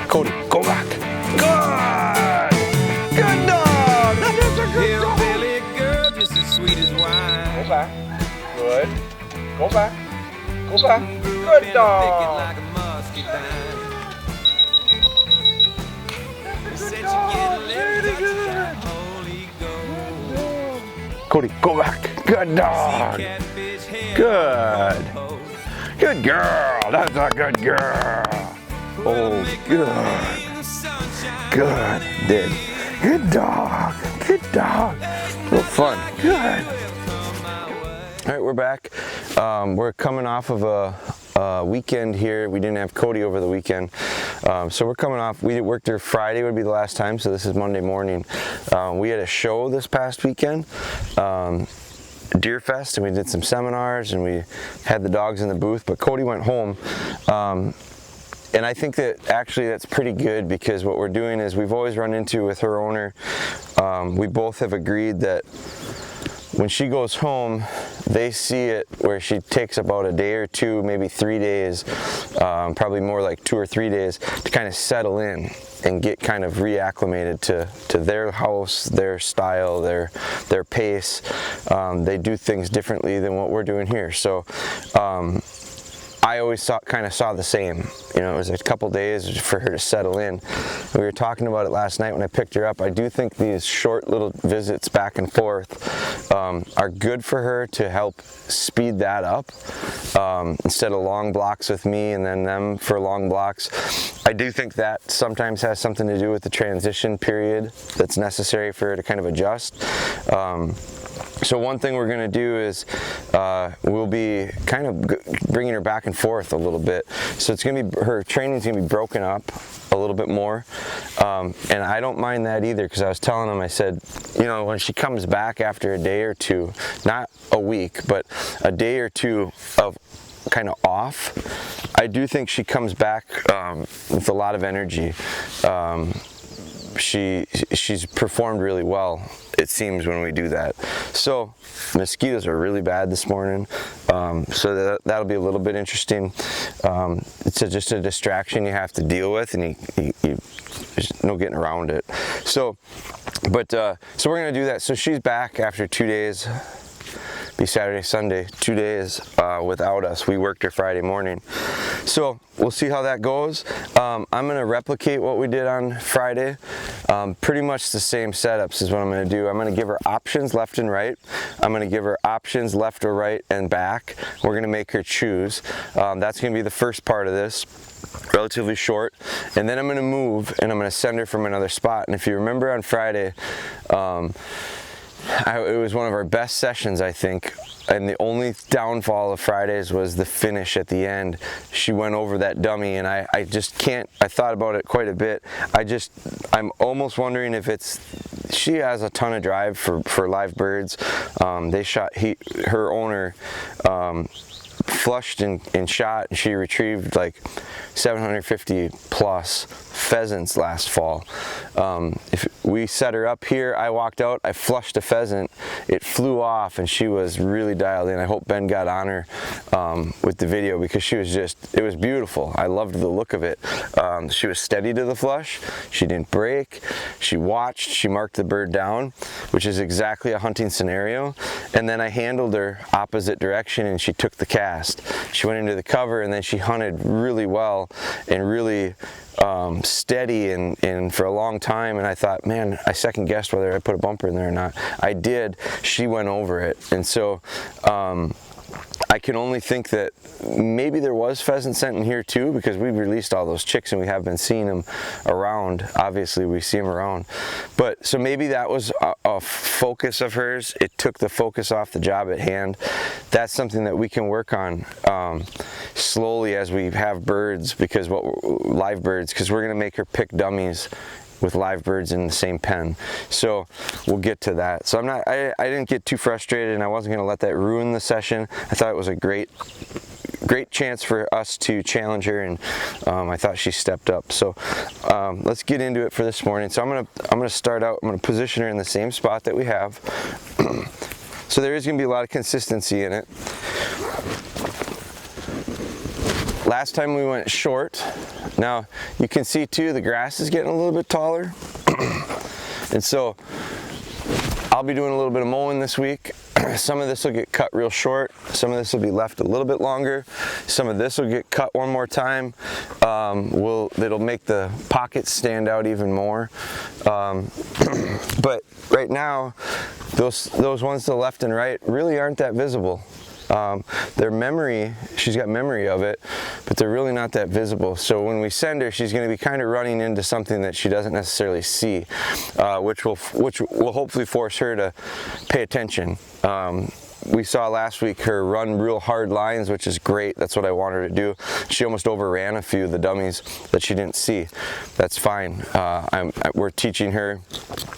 Cody, go back. Good! Good dog! That is a good dog! Hillbilly girl, just as sweet as wine. Go back. Good. Go back. Go back. Good dog! Like a muscadine. Said you get a little touch of that Holy Ghost. Cody, go back. Good dog! Catfish hair. Good. Good girl. That's a good girl. Oh, good. Good. Did. Good dog. Good dog. Real fun. Good. All right, we're back. We're coming off of a weekend here. We didn't have Cody over the weekend. So we're coming off. We worked there Friday would be the last time. So this is Monday morning. We had a show this past weekend. Deer Fest, and we did some seminars and we had the dogs in the booth, but Cody went home. And I think that actually that's pretty good, because what we're doing is we've always run into with her owner, we both have agreed that when she goes home, they see it where she takes about a day or two, maybe 3 days, probably more like 2 or 3 days to kind of settle in and get kind of reacclimated to their house, their style, their pace. They do things differently than what we're doing here. So I always kind of saw the same. You know, it was a couple days for her to settle in. We were talking about it last night when I picked her up. I do think these short little visits back and forth are good for her to help speed that up, instead of long blocks with me and then them for long blocks. I do think that sometimes has something to do with the transition period that's necessary for her to kind of adjust. So one thing we're going to do is we'll be kind of bringing her back and forth a little bit. So it's going to be, her training's going to be broken up a little bit more. And I don't mind that either, because I was telling him, I said, you know, when she comes back after a day or two, not a week, but a day or two of kind of off, I do think she comes back with a lot of energy. She's performed really well, it seems, when we do that. So mosquitoes are really bad this morning, so that'll be a little bit interesting. It's just a distraction you have to deal with, and there's no getting around it. So we're gonna do that. So she's back after 2 days. Be Saturday, Sunday, 2 days without us. We worked her Friday morning. So we'll see how that goes. I'm gonna replicate what we did on Friday. Pretty much the same setups is what I'm gonna do. I'm gonna give her options left and right. I'm gonna give her options left or right and back. We're gonna make her choose. That's gonna be the first part of this. Relatively short, and then I'm gonna move and I'm gonna send her from another spot. And if you remember on Friday, it was one of our best sessions, I think, and the only downfall of Fridays was the finish at the end. She went over that dummy, and I just can't. I thought about it quite a bit. I'm almost wondering if she has a ton of drive for live birds. They shot, her owner flushed and shot, and she retrieved like 750 plus pheasants last fall. If we set her up here, I walked out, I flushed a pheasant, it flew off, and she was really dialed in. I hope Ben got on her with the video, because she was it was beautiful. I loved the look of it. She was steady to the flush, she didn't break, she watched, she marked the bird down, which is exactly a hunting scenario. And then I handled her opposite direction, and she took the cast. She went into the cover, and then she hunted really well and really steady and for a long time. And I thought, man, I second guessed whether I put a bumper in there or not. I did. She went over it. And so I can only think that maybe there was pheasant scent in here too, because we've released all those chicks and we have been seeing them around. Obviously we see them around, but so maybe that was a focus of hers. It took the focus off the job at hand. That's something that we can work on slowly as we have birds, because live birds, because we're going to make her pick dummies with live birds in the same pen. So we'll get to that. So I didn't get too frustrated, and I wasn't going to let that ruin the session. I thought it was a great chance for us to challenge her, and I thought she stepped up. So let's get into it for this morning. So I'm gonna start out. I'm gonna position her in the same spot that we have. So there is gonna be a lot of consistency in it. last time we went short. Now you can see too, the grass is getting a little bit taller. And so I'll be doing a little bit of mowing this week. Some of this will get cut real short. Some of this will be left a little bit longer. Some of this will get cut one more time. It'll make the pockets stand out even more. But right now, those ones to the left and right really aren't that visible. Their memory, she's got memory of it, but they're really not that visible. So when we send her, she's going to be kind of running into something that she doesn't necessarily see, which will hopefully force her to pay attention. We saw last week her run real hard lines, which is great. That's what I want her to do. She almost overran a few of the dummies that she didn't see. That's fine. We're teaching her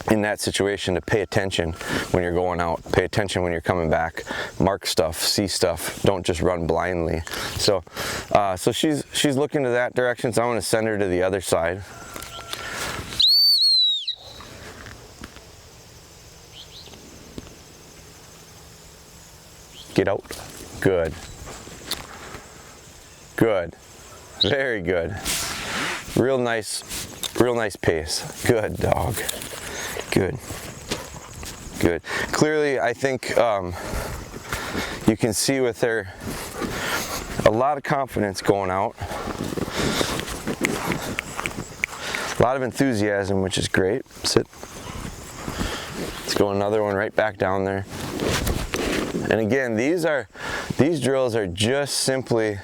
in that situation to pay attention when you're going out. Pay attention when you're coming back. Mark stuff, see stuff. Don't just run blindly. So she's looking to that direction, so I'm going to send her to the other side. Get out. Good. Good. Very good. Real nice pace. Good dog. Good. Good. Clearly, I think you can see with her a lot of confidence going out. A lot of enthusiasm, which is great. Sit. Let's go another one right back down there. And again, these drills are just simply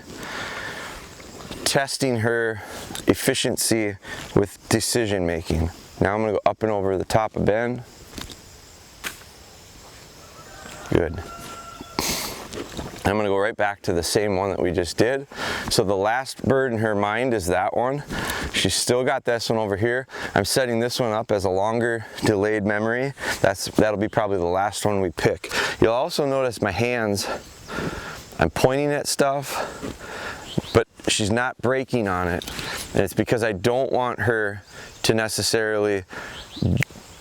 testing her efficiency with decision making. Now I'm going to go up and over the top of bend. Good. I'm going to go right back to the same one that we just did. So the last bird in her mind is that one. She's still got this one over here. I'm setting this one up as a longer delayed memory. That'll be probably the last one we pick. You'll also notice my hands, I'm pointing at stuff, but she's not braking on it. And it's because I don't want her to necessarily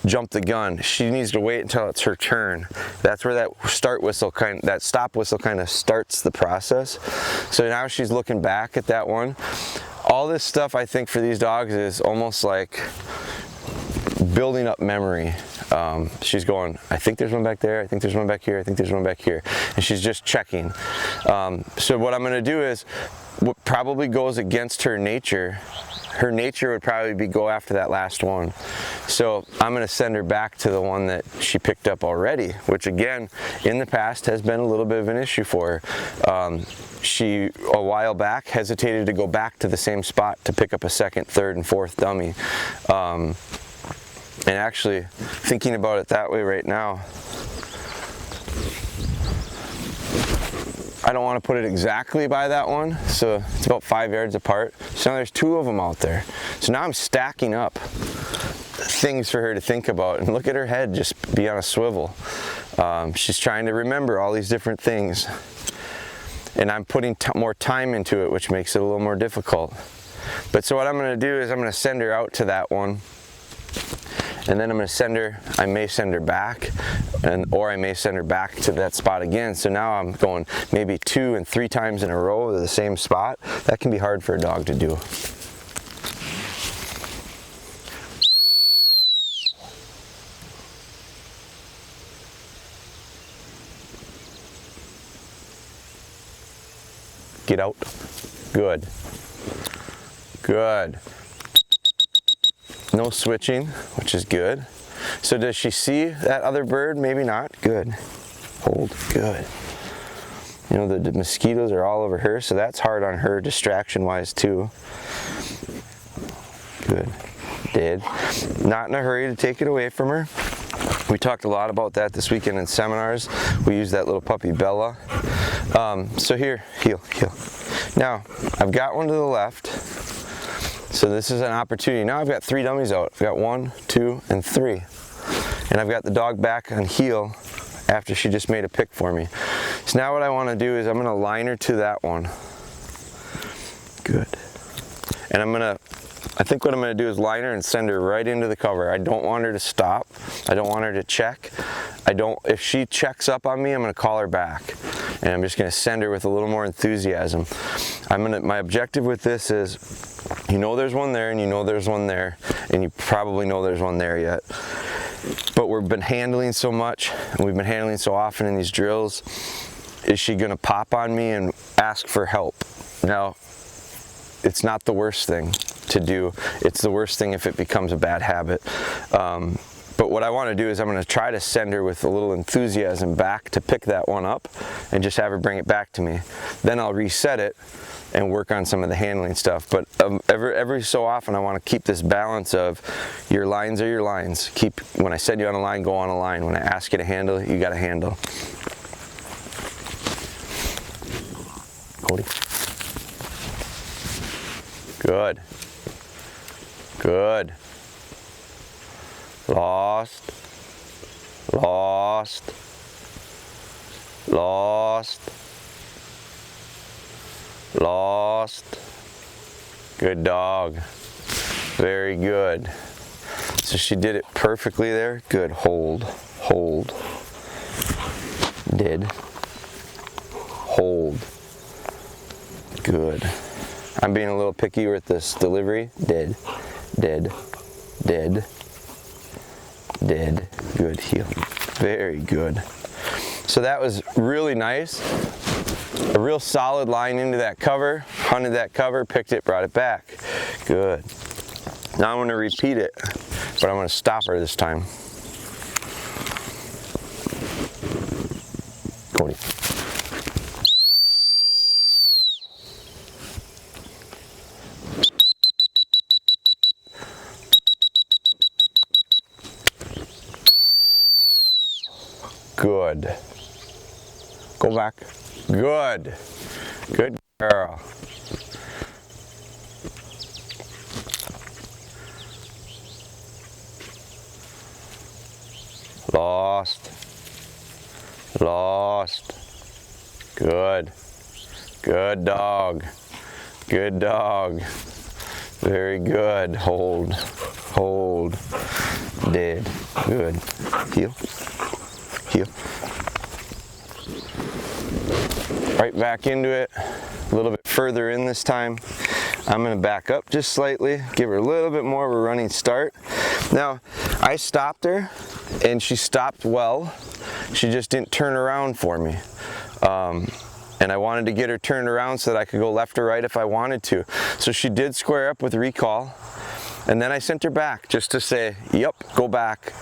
jump the gun. She needs to wait until it's her turn. That's where that stop whistle kind of starts the process. So now she's looking back at that one. All this stuff, I think, for these dogs is almost like building up memory. She's going, I think there's one back there, I think there's one back here, I think there's one back here. And she's just checking. So what I'm going to do is, what probably goes against her nature would probably be go after that last one. So I'm going to send her back to the one that she picked up already, which again, in the past has been a little bit of an issue for her. She, a while back, hesitated to go back to the same spot to pick up a second, third, and fourth dummy. And actually, thinking about it that way right now, I don't want to put it exactly by that one, so it's about 5 yards apart. So now there's 2 of them out there. So now I'm stacking up things for her to think about, and look at her head just be on a swivel. She's trying to remember all these different things, and I'm putting more time into it, which makes it a little more difficult. But so what I'm going to do is I'm going to send her out to that one, and then I'm going to send her, I may send her back, or I may send her back to that spot again. So now I'm going maybe 2 and 3 times in a row to the same spot. That can be hard for a dog to do. Get out. Good. Good. No switching, which is good. So does she see that other bird? Maybe not. Good. Hold. Good. You know, the mosquitoes are all over her, so that's hard on her distraction-wise too. Good. Did. Not in a hurry to take it away from her. We talked a lot about that this weekend in seminars. We used that little puppy Bella. So here, heel. Now, I've got one to the left. So this is an opportunity. Now I've got 3 dummies out. I've got 1, 2, and 3. And I've got the dog back on heel after she just made a pick for me. So now what I want to do is I'm going to line her to that one. Good. And I think what I'm going to do is line her and send her right into the cover. I don't want her to stop. I don't want her to check. If she checks up on me, I'm going to call her back. And I'm just going to send her with a little more enthusiasm. My objective with this is, you know there's one there, and you know there's one there, and you probably know there's one there yet. But we've been handling so much, and we've been handling so often in these drills. Is she gonna pop on me and ask for help? Now, it's not the worst thing to do. It's the worst thing if it becomes a bad habit. But what I want to do is I'm going to try to send her with a little enthusiasm back to pick that one up and just have her bring it back to me. Then I'll reset it and work on some of the handling stuff. But every so often I want to keep this balance of your lines are your lines. When I send you on a line, go on a line. When I ask you to handle, you got to handle. Cody. Good. Good. Lost. Lost. Lost. Lost. Good dog. Very good. So she did it perfectly there. Good. Hold. Hold. Did. Hold. Good. I'm being a little picky with this delivery. Did. Did. Did. Did. Good. Heel. Very good. So that was really nice. A real solid line into that cover, hunted that cover, picked it, brought it back. Good. Now I'm going to repeat it, but I'm going to stop her this time. Cody. Good. Go back. Good. Good girl. Lost. Lost. Good. Good dog. Good dog. Very good. Hold. Hold. Did. Good. Heel. Heel. Right back into it. A little bit further in this time. I'm going to back up just slightly, give her a little bit more of a running start. Now, I stopped her, and she stopped well. She just didn't turn around for me. And I wanted to get her turned around so that I could go left or right if I wanted to. So she did square up with recall, and then I sent her back just to say, yep, go back.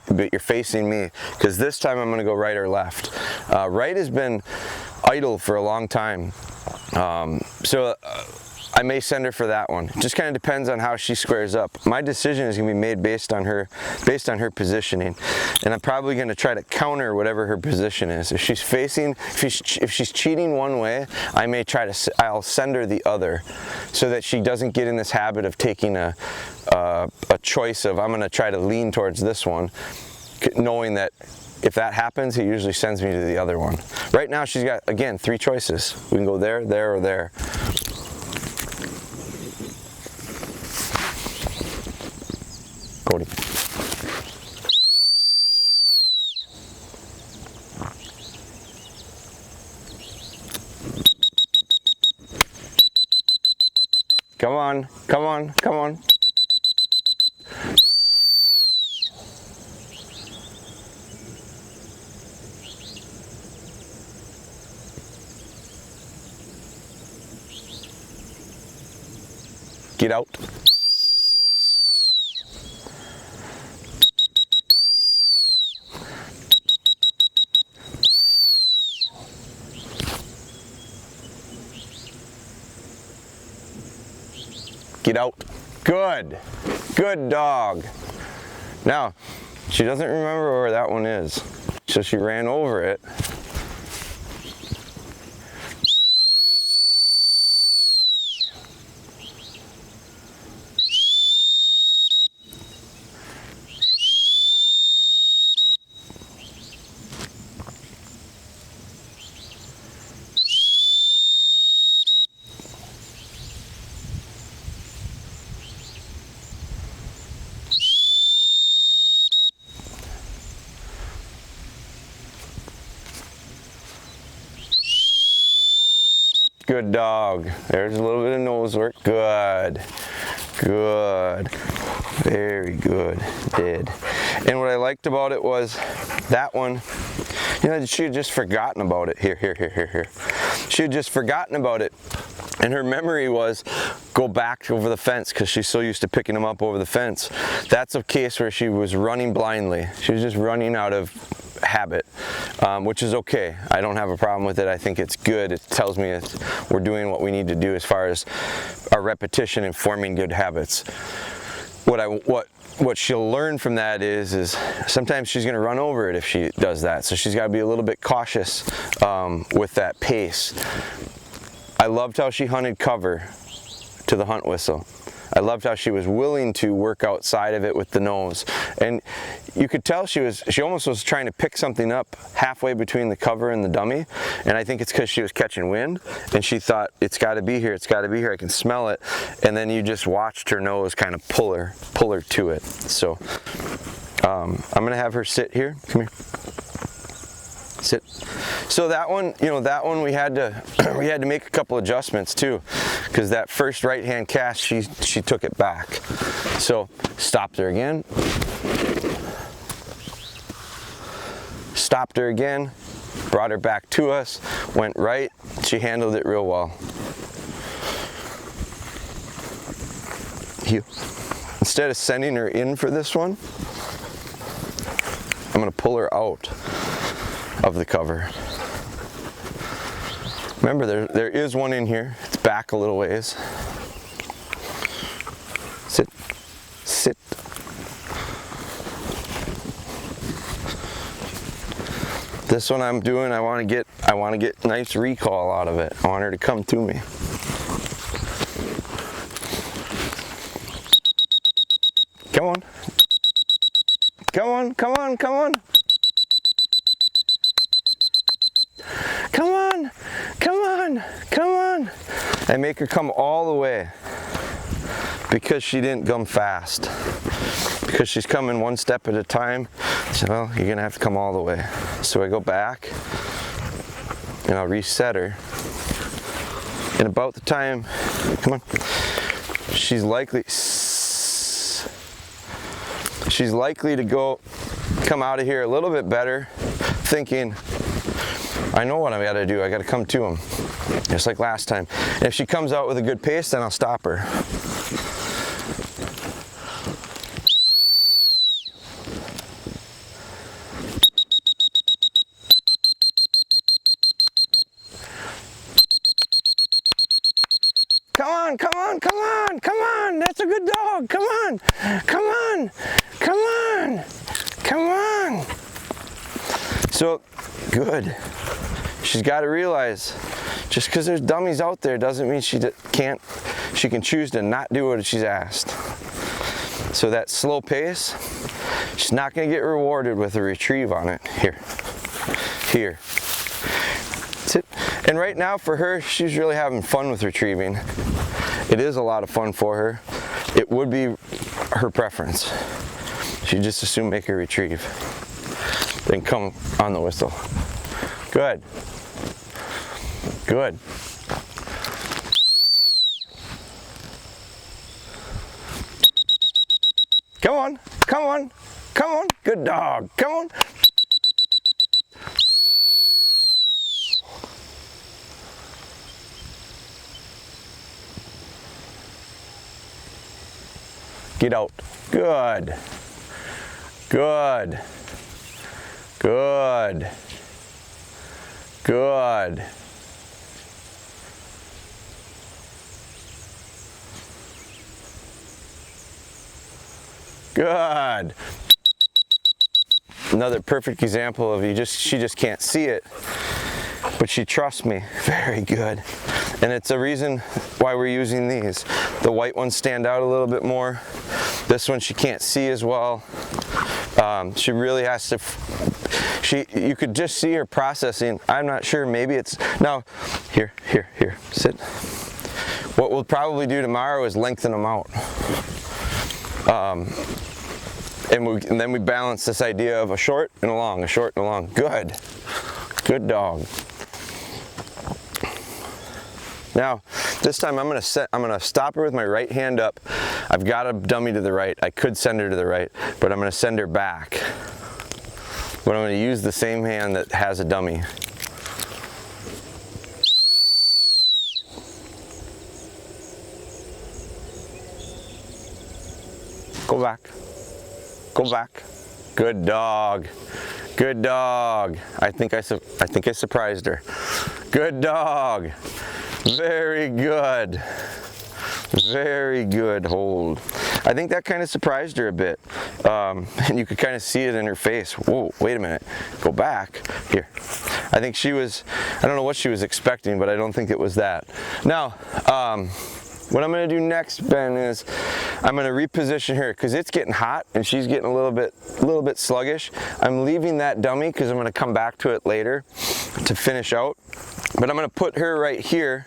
But you're facing me, because this time I'm going to go right or left. Right has been idle for a long time, so I may send her for that one. It just kind of depends on how she squares up. My decision is going to be made based on her positioning, and I'm probably going to try to counter whatever her position is. If she's cheating one way, I'll send her the other, so that she doesn't get in this habit of taking a choice of, I'm going to try to lean towards this one, knowing that if that happens, he usually sends me to the other one. Right now she's got, again, 3 choices. We can go there, there, or there. Cody. Come on, come on, come on. Get out. Get out. Good. Good dog. Now, she doesn't remember where that one is, so she ran over it. Good dog. There's a little bit of nose work. Good. Good. Very good. Did. And what I liked about it was that one, you know, she had just forgotten about it. Here. She had just forgotten about it. And her memory was go back over the fence because she's so used to picking them up over the fence. That's a case where she was running blindly. She was just running out of habit, which is okay. I don't have a problem with it. I think it's good. It tells me we're doing what we need to do as far as our repetition and forming good habits. What she'll learn from that is sometimes she's going to run over it if she does that. So she's got to be a little bit cautious with that pace. I loved how she hunted cover to the hunt whistle. I loved how she was willing to work outside of it with the nose. And you could tell she almost was trying to pick something up halfway between the cover and the dummy. And I think it's because she was catching wind and she thought, it's got to be here, it's got to be here, I can smell it. And then you just watched her nose kind of pull her to it. So I'm going to have her sit here. Come here. Sit. So that one, you know, we had to make a couple adjustments too, because that first right hand cast she took it back. So stopped her again. Stopped her again, brought her back to us, went right. She handled it real well. Instead of sending her in for this one, I'm going to pull her out of the cover. Remember, there is one in here. It's back a little ways. Sit. This one I'm doing, I want to get nice recall out of it. I want her to come to me. Come on. Come on. Come on. And make her come all the way, because she didn't come fast. Because she's coming one step at a time, so well, you're gonna have to come all the way. So I go back and I'll reset her. And about the time, come on, she's likely to come out of here a little bit better, thinking, I know what I gotta do, I gotta come to him. Just like last time. And if she comes out with a good pace, then I'll stop her. Come on, that's a good dog, come on. So, good. She's got to realize, just because there's dummies out there doesn't mean she can choose to not do what she's asked. So that slow pace, she's not going to get rewarded with a retrieve on it. Here. Sit. And right now for her, she's really having fun with retrieving. It is a lot of fun for her. It would be her preference. She'd just as soon make a retrieve than come on the whistle. Good. Come on. Good dog. Come on. Get out. Good. Another perfect example of she just can't see it, but she trusts me. Very good. And it's a reason why we're using these. The white ones stand out a little bit more. This one she can't see as well. She really has to, you could just see her processing. I'm not sure, maybe it's, now, here, sit. What we'll probably do tomorrow is lengthen them out. And then we balance this idea of a short and a long, Good dog. Now, this time I'm gonna stop her with my right hand up. I've got a dummy to the right. I could send her to the right, but I'm gonna send her back. But I'm gonna use the same hand that has a dummy. Go back. Go back. Good dog. Good dog. I think I surprised her. Good dog. Very good. Very good hold. I think that kind of surprised her a bit. And you could kind of see it in her face. Whoa, wait a minute. Go back. Here. I think she was, I don't know what she was expecting, but I don't think it was that. Now, what I'm going to do next, Ben, is I'm going to reposition her because it's getting hot and she's getting a little bit sluggish. I'm leaving that dummy because I'm going to come back to it later to finish out. But I'm going to put her right here.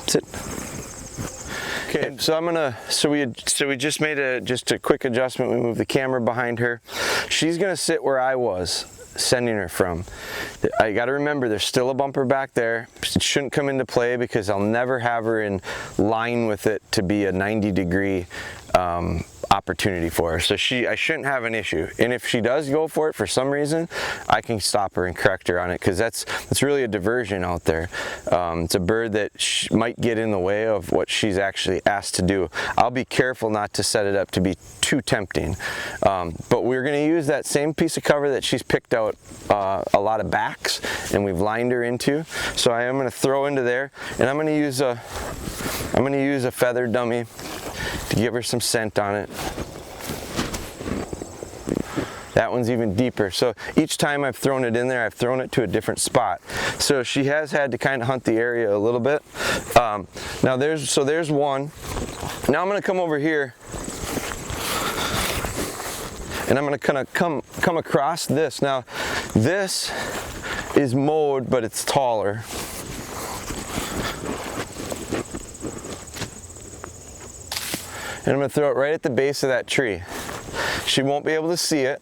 Sit. Okay, so I'm gonna. So we just made a quick adjustment. We moved the camera behind her. She's gonna sit where I was sending her from. I got to remember there's still a bumper back there. It shouldn't come into play because I'll never have her in line with it to be a 90-degree opportunity for her. So I shouldn't have an issue. And if she does go for it for some reason, I can stop her and correct her on it because that's really a diversion out there. It's a bird that might get in the way of what she's actually asked to do. I'll be careful not to set it up to be too tempting. But we're going to use that same piece of cover that she's picked out a lot of backs and we've lined her into. So I am going to throw into there and I'm going to use a feather dummy to give her some scent on it. That one's even deeper. So each time I've thrown it in there, I've thrown it to a different spot. So she has had to kind of hunt the area a little bit. Now there's one. Now I'm going to come over here and I'm going to kind of come across this. Now this is mowed, but it's taller. And I'm going to throw it right at the base of that tree. She won't be able to see it.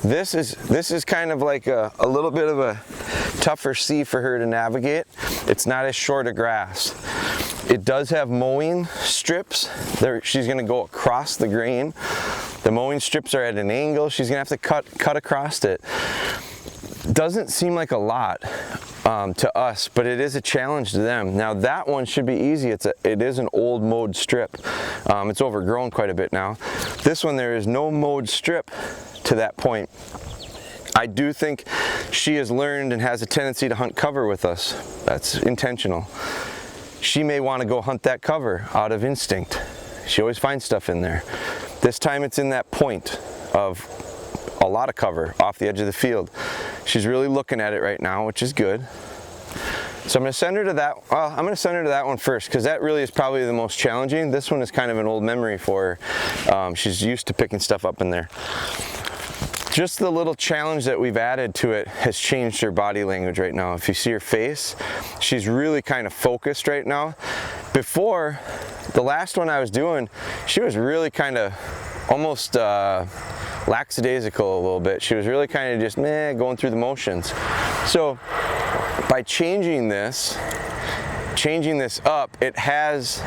This is kind of like a little bit of a tougher sea for her to navigate. It's not as short a grass. It does have mowing strips. She's going to go across the grain. The mowing strips are at an angle. She's going to have to cut across it. Doesn't seem like a lot to us, but it is a challenge to them. Now that one should be easy. It is an old mowed strip. It's overgrown quite a bit now. This one, there is no mowed strip to that point. I do think she has learned and has a tendency to hunt cover with us. That's intentional. She may want to go hunt that cover out of instinct. She always finds stuff in there. This time it's in that point of a lot of cover off the edge of the field. She's really looking at it right now, which is good. So I'm going to send her to that. Well, I'm going to send her to that one first because that really is probably the most challenging. This one is kind of an old memory for her. She's used to picking stuff up in there. Just the little challenge that we've added to it has changed her body language right now. If you see her face, she's really kind of focused right now. Before, the last one I was doing, she was really kind of almost lackadaisical a little bit. She was really kind of just going through the motions. So by changing this up, it has,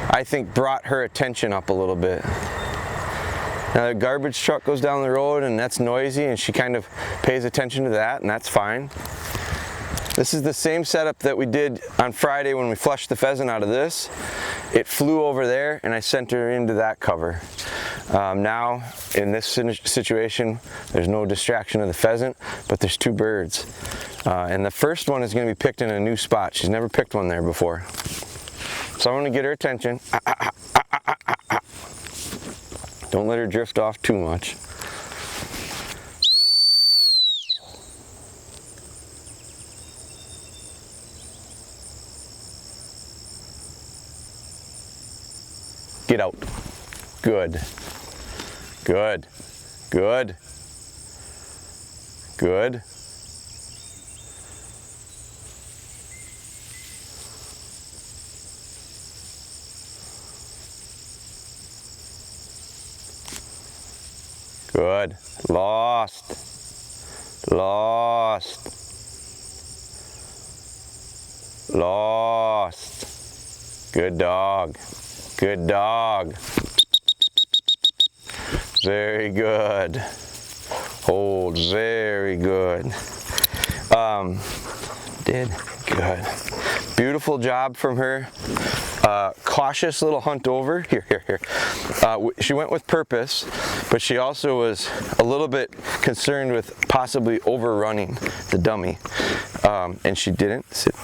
I think, brought her attention up a little bit. Now the garbage truck goes down the road and that's noisy and she kind of pays attention to that and that's fine. This is the same setup that we did on Friday when we flushed the pheasant out of this. It flew over there and I sent her into that cover. Now in this situation there's no distraction of the pheasant, but there's two birds. And the first one is going to be picked in a new spot. She's never picked one there before. So I'm going to get her attention. Don't let her drift off too much. Get out. Good. Good. Good. Good. Good. Lost. Lost. Lost. Good dog. Good dog. Very good. Hold. Very good. Did good. Beautiful job from her. Cautious little hunt over. Here. She went with purpose, but she also was a little bit concerned with possibly overrunning the dummy. And she didn't. Sit.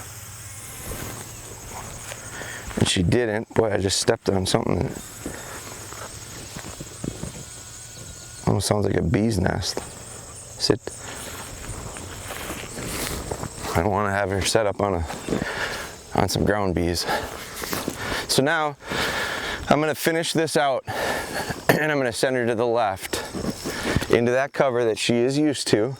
And she didn't. Boy, I just stepped on something that almost sounds like a bee's nest. Sit. I don't want to have her set up on some ground bees. So now I'm going to finish this out, and I'm going to send her to the left into that cover that she is used to.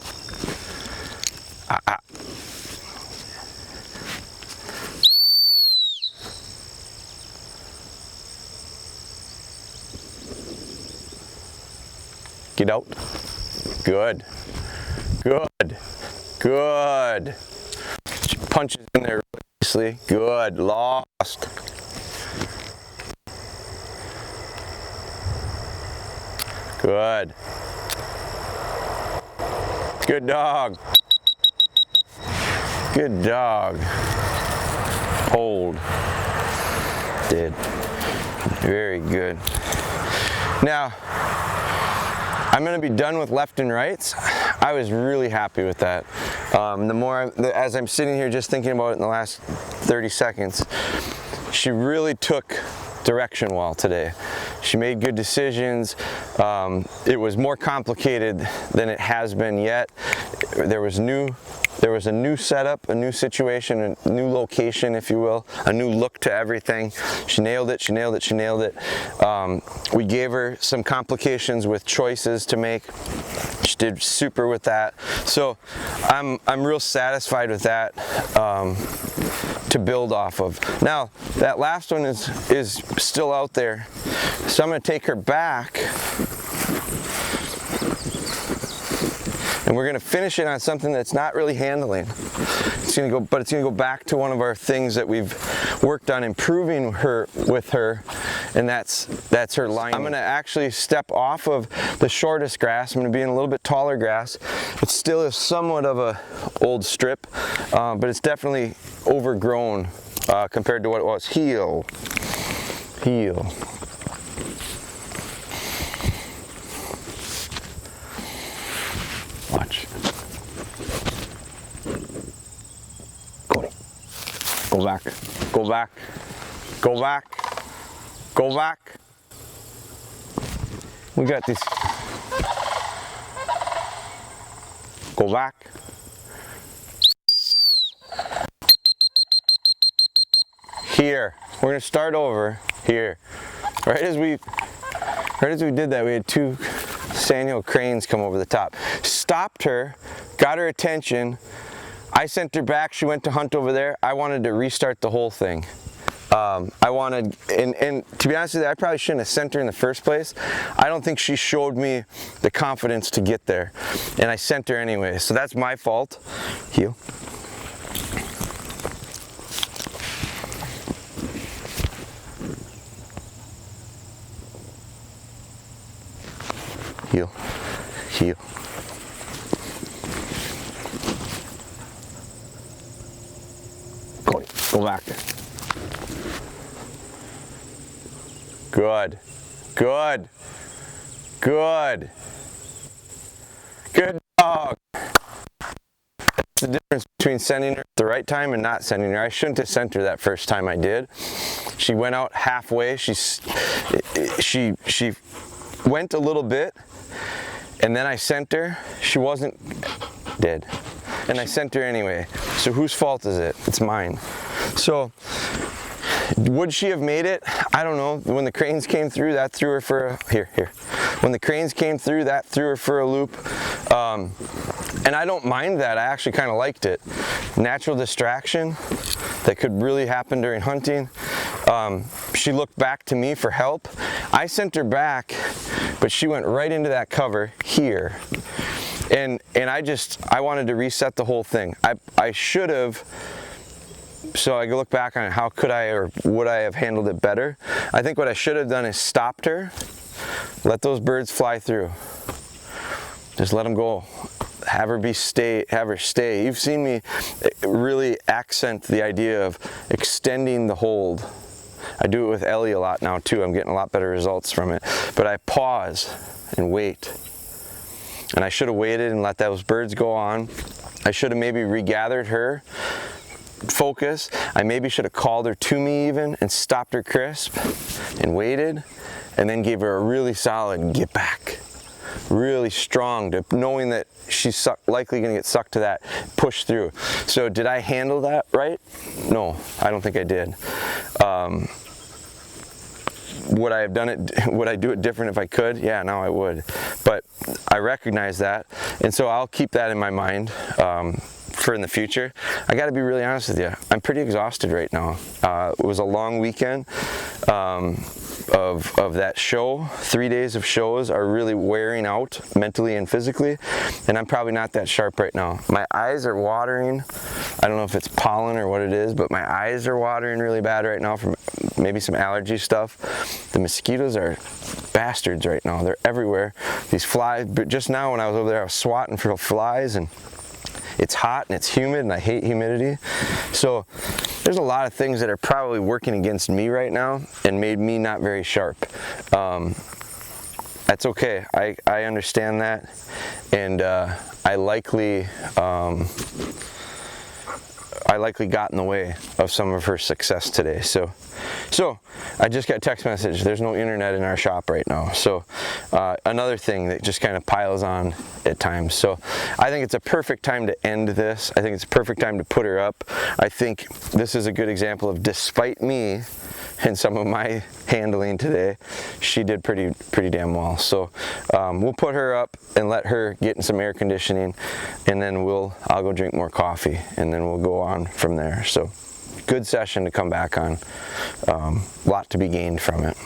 Get out. Good. Good. Good. She punches in there nicely. Good. Lost. Good. Good dog. Good dog. Hold. Did. Very good. Now, I'm going to be done with left and rights. I was really happy with that. As I'm sitting here just thinking about it in the last 30 seconds, she really took direction well today. She made good decisions. It was more complicated than it has been yet. There was a new setup, a new situation, a new location, if you will, a new look to everything. She nailed it, she nailed it, she nailed it. We gave her some complications with choices to make. She did super with that. So I'm real satisfied with that to build off of. Now, that last one is still out there. So I'm gonna take her back, and we're gonna finish it on something that's not really handling. It's gonna go back to one of our things that we've worked on improving with her, and that's her line. I'm gonna actually step off of the shortest grass. I'm gonna be in a little bit taller grass. It still is somewhat of a old strip, but it's definitely overgrown compared to what it was. Heel. Watch. Cody. Go back. Go back. Go back. Go back. We got this. Go back. Here. We're gonna start over here. Right as we did that, we had two sandhill cranes come over the top. Stopped her, got her attention. I sent her back. She went to hunt over there. I wanted to restart the whole thing. And to be honest with you, I probably shouldn't have sent her in the first place. I don't think she showed me the confidence to get there, and I sent her anyway. So that's my fault. Heel. Heel. Heel. Cody, go back. Good. Good. Good. Good dog. That's the difference between sending her at the right time and not sending her. I shouldn't have sent her that first time I did. She went out halfway. She went a little bit, and then I sent her. She wasn't dead, and I sent her anyway. So whose fault is it? It's mine. So would she have made it? I don't know. When the cranes came through, that threw her for a here. When the cranes came through, that threw her for a loop. And I don't mind that. I actually kind of liked it. Natural distraction that could really happen during hunting. She looked back to me for help. I sent her back, but she went right into that cover here. And I wanted to reset the whole thing. I should have So I look back on how could I or would I have handled it better. I think what I should have done is stopped her, let those birds fly through. Just let them go. Have her stay. You've seen me really accent the idea of extending the hold. I do it with Ellie a lot now too. I'm getting a lot better results from it. But I pause and wait. And I should have waited and let those birds go on. I should have maybe regathered her focus. I maybe should have called her to me even and stopped her crisp and waited, and then gave her a really solid get back. Really strong, to knowing that she's likely going to get sucked to that, push through. So did I handle that right? No, I don't think I did. Would I have done it? Would I do it different if I could? Yeah, now I would. But I recognize that, and so I'll keep that in my mind for in the future. I got to be really honest with you. I'm pretty exhausted right now. It was a long weekend of that show. 3 days of shows are really wearing out mentally and physically, and I'm probably not that sharp right now. My eyes are watering. I don't know if it's pollen or what it is, but my eyes are watering really bad right now from maybe some allergy stuff. The mosquitoes are bastards right now. They're everywhere. These flies, but just now when I was over there, I was swatting for flies, and it's hot and it's humid, and I hate humidity. So there's a lot of things that are probably working against me right now and made me not very sharp. That's okay. I understand that, and I likely got in the way of some of her success today. So I just got a text message. There's no internet in our shop right now. So another thing that just kind of piles on at times. So I think it's a perfect time to end this. I think it's a perfect time to put her up. I think this is a good example of, despite me and some of my handling today, she did pretty damn well. So we'll put her up and let her get in some air conditioning, and then I'll go drink more coffee, and then we'll go on from there. So good session to come back on. Lot to be gained from it.